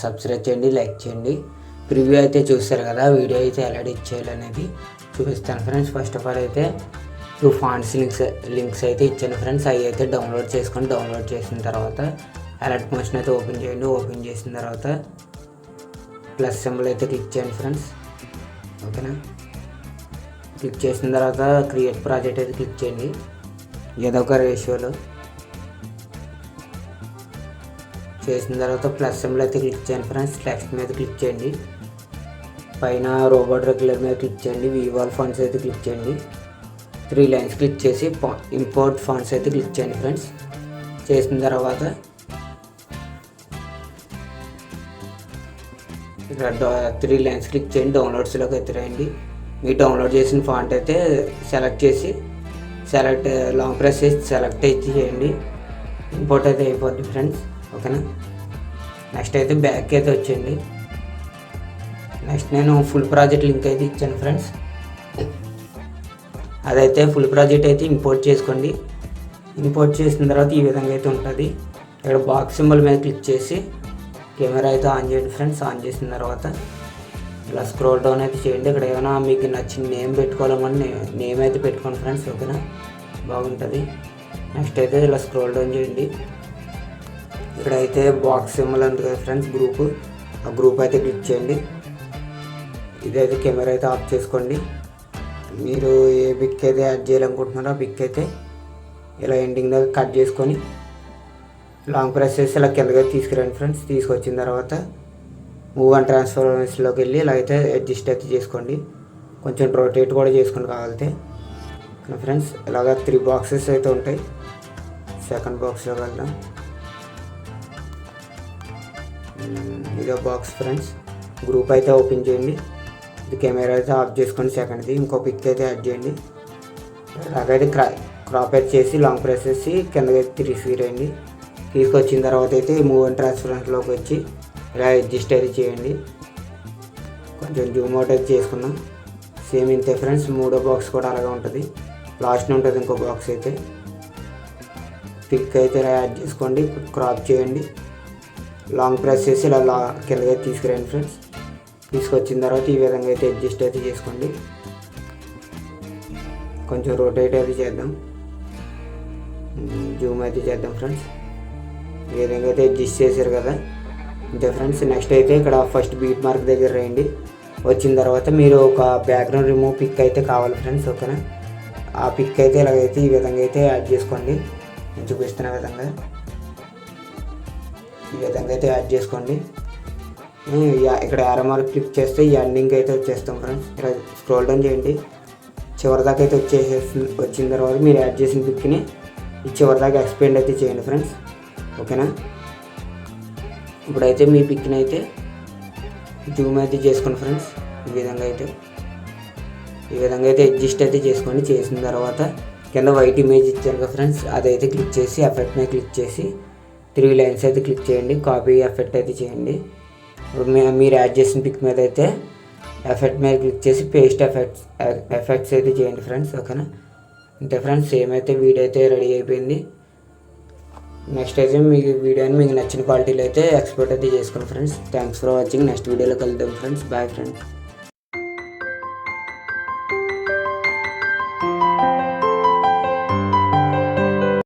Subscribe చేయండి, like చేయండి. Preview అయితే చూస్తారు కదా, వీడియో అయితే ఎలా ఎడిట్ చేయాలనేది చూపిస్తాను ఫ్రెండ్స్. ఫస్ట్ ఆఫ్ ఆల్ అయితే 2 ఫాంట్స్ లింక్స్ అయితే ఇచ్చాను ఫ్రెండ్స్. అవి అయితే డౌన్లోడ్ చేసుకొని, డౌన్లోడ్ చేసిన తర్వాత అలర్ట్ మోషన్ అయితే ఓపెన్ చేయండి. ఓపెన్ చేసిన తర్వాత ప్లస్ సింబల్ అయితే క్లిక్ చేయండి ఫ్రెండ్స్. ఓకేనా, క్లిక్ చేసిన తర్వాత క్రియేట్ ప్రాజెక్ట్ అయితే క్లిక్ చేయండి. ఏదో ఒక రేషియోలో చేసిన తర్వాత ప్లస్ సింబల్ అయితే క్లిక్ చేయండి ఫ్రెండ్స్. టెక్స్ట్ మీద క్లిక్ చేయండి. పైన రోబోట్ రెగ్యులర్ మీద క్లిక్ చేయండి. వీవాల్ ఫాంట్స్ అయితే క్లిక్ చేయండి. 3 లైన్స్ క్లిక్ చేసి ఇంపోర్ట్ ఫాంట్స్ అయితే క్లిక్ చేయండి ఫ్రెండ్స్. చేసిన తర్వాత ఇక్కడ 3 లైన్స్ క్లిక్ చేయండి. డౌన్లోడ్స్లోకి అయితే రండి. మీ డౌన్లోడ్ చేసిన ఫాంట్ అయితే సెలెక్ట్ చేసి లాంగ్ ప్రెస్ చేసి సెలెక్ట్ అయితే చేయండి. ఇంపోర్ట్ అయితే అయిపోద్ది ఫ్రెండ్స్. ఓకేనా, నెక్స్ట్ అయితే బ్యాక్ అయితే వచ్చేయండి. నెక్స్ట్ నేను ఫుల్ ప్రాజెక్ట్ లింక్ అయితే ఇచ్చాను ఫ్రెండ్స్. అదైతే ఫుల్ ప్రాజెక్ట్ అయితే ఇంపోర్ట్ చేసుకోండి. ఇంపోర్ట్ చేసిన తర్వాత ఈ విధంగా అయితే ఉంటుంది. ఇక్కడ బాక్స్ సింబల్ మీద క్లిక్ చేసి కెమెరా అయితే ఆన్ చేయండి ఫ్రెండ్స్. ఆన్ చేసిన తర్వాత ఇలా స్క్రోల్ డౌన్ అయితే చేయండి. ఇక్కడ ఏమైనా మీకు నచ్చిన నేమ్ పెట్టుకోవాలని నేమ్ అయితే పెట్టుకోండి ఫ్రెండ్స్. ఓకేనా, బాగుంటుంది. నెక్స్ట్ అయితే ఇలా స్క్రోల్ డౌన్ చేయండి. ఇక్కడైతే బాక్స్ సింబల్ ఉంది కదా ఫ్రెండ్స్, ఆ గ్రూప్ అయితే క్లిక్ చేయండి. ఇదైతే కెమెరా అయితే ఆఫ్ చేసుకోండి. మీరు ఏ పిక్ అయితే యాడ్ చేయాలనుకుంటున్నారో ఆ పిక్ అయితే ఇలా ఎండింగ్ దగ్గర కట్ చేసుకొని లాంగ్ ప్రెస్ చేసి ఇలా కిందగా తీసుకురండి ఫ్రెండ్స్. తీసుకొచ్చిన తర్వాత మూవ్ అండ్ ట్రాన్స్ఫర్మేషన్లోకి వెళ్ళి ఇలా అయితే అడ్జస్ట్ అయితే చేసుకోండి. కొంచెం రొటేట్ కూడా చేసుకోండి కావాలితే ఫ్రెండ్స్. ఇలాగ 3 బాక్సెస్ అయితే ఉంటాయి. సెకండ్ బాక్స్లోకి వెళ్దాం. ఇదో బాక్స్ ఫ్రెండ్స్. గ్రూప్ అయితే ఓపెన్ చేయండి. ఇది కెమెరా అయితే ఆఫ్ చేసుకోండి. సెకండ్ది ఇంకో పిక్ అయితే యాడ్ చేయండి. అలాగైతే క్రాప్ అయితే చేసి లాంగ్ ప్రెస్ చేసి కిందకి తీసుకురండి. తీసుకొచ్చిన తర్వాత అయితే మూవ్ అండ్ ట్రాన్స్ఫరెన్స్లోకి వచ్చి ఇలా అడ్జస్ట్ అయితే చేయండి. కొంచెం జూమ్ అవుట్ అయితే చేసుకుందాం. సేమ్ ఇంతే ఫ్రెండ్స్. మూడో బాక్స్ కూడా అలాగే ఉంటుంది. లాస్ట్ని ఉంటుంది ఇంకో బాక్స్ అయితే. పిక్ అయితే ఇలా యాడ్ చేసుకోండి. క్రాప్ చేయండి. లాంగ్ ప్రెస్ చేసి ఇలా కిందగా తీసుకురండి ఫ్రెండ్స్. తీసుకొచ్చిన తర్వాత ఈ విధంగా అయితే అడ్జస్ట్ అయితే చేసుకోండి. కొంచెం రొటేట్ అయితే చేద్దాం. జూమ్ అయితే చేద్దాం ఫ్రెండ్స్. ఈ విధంగా అయితే అడ్జస్ట్ చేశారు కదా, అంతే ఫ్రెండ్స్. నెక్స్ట్ అయితే ఇక్కడ ఫస్ట్ బీట్ మార్క్ దగ్గర రండి. వచ్చిన తర్వాత మీరు ఒక బ్యాక్గ్రౌండ్ రిమూవ్ పిక్ అయితే కావాలి ఫ్రెండ్స్. ఓకేనా, ఆ పిక్ అయితే ఇలాగైతే ఈ విధంగా అయితే యాడ్ చేసుకోండి. నేను చూపిస్తున్న విధంగా ఈ విధంగా అయితే యాడ్ చేసుకోండి. ఇక్కడ యారో మార్క్ క్లిక్ చేస్తే ఈ ఎండింగ్ అయితే వచ్చేస్తాం ఫ్రెండ్స్. ఇలా స్క్రోల్ డౌన్ చేయండి. చివరిదాకా అయితే వచ్చిన తర్వాత మీరు యాడ్ చేసిన పిక్ని ఈ చివరిదాకా ఎక్స్పెండ్ అయితే చేయండి ఫ్రెండ్స్. ఓకేనా, ఇప్పుడైతే మీ పిక్ని అయితే జూమ్ అయితే చేసుకోండి ఫ్రెండ్స్. ఈ విధంగా అయితే అడ్జస్ట్ అయితే చేసుకోండి. చేసిన తర్వాత కింద వైట్ ఇమేజ్ ఇచ్చాను కదా ఫ్రెండ్స్, అదైతే క్లిక్ చేసి ఎఫెక్ట్ మీద క్లిక్ చేసి 3 లైన్స్ అయితే క్లిక్ చేయండి. కాపీ ఎఫెక్ట్ అయితే చేయండి. మీరు యాడ్ చేసిన పిక్ మీద అయితే ఎఫెక్ట్ మీద క్లిక్ చేసి పేస్ట్ ఎఫెక్ట్స్ అయితే చేయండి ఫ్రెండ్స్. ఓకేనా, అంతే ఫ్రెండ్స్. సేమ్ అయితే వీడియో అయితే రెడీ అయిపోయింది. నెక్స్ట్ అయితే వీడియోని మీకు నచ్చిన క్వాలిటీలో అయితే ఎక్స్పోర్ట్ అయితే చేసుకోండి friends. Thanks for watching. Next వీడియోలో కలుద్దాం ఫ్రెండ్స్. Bye friends.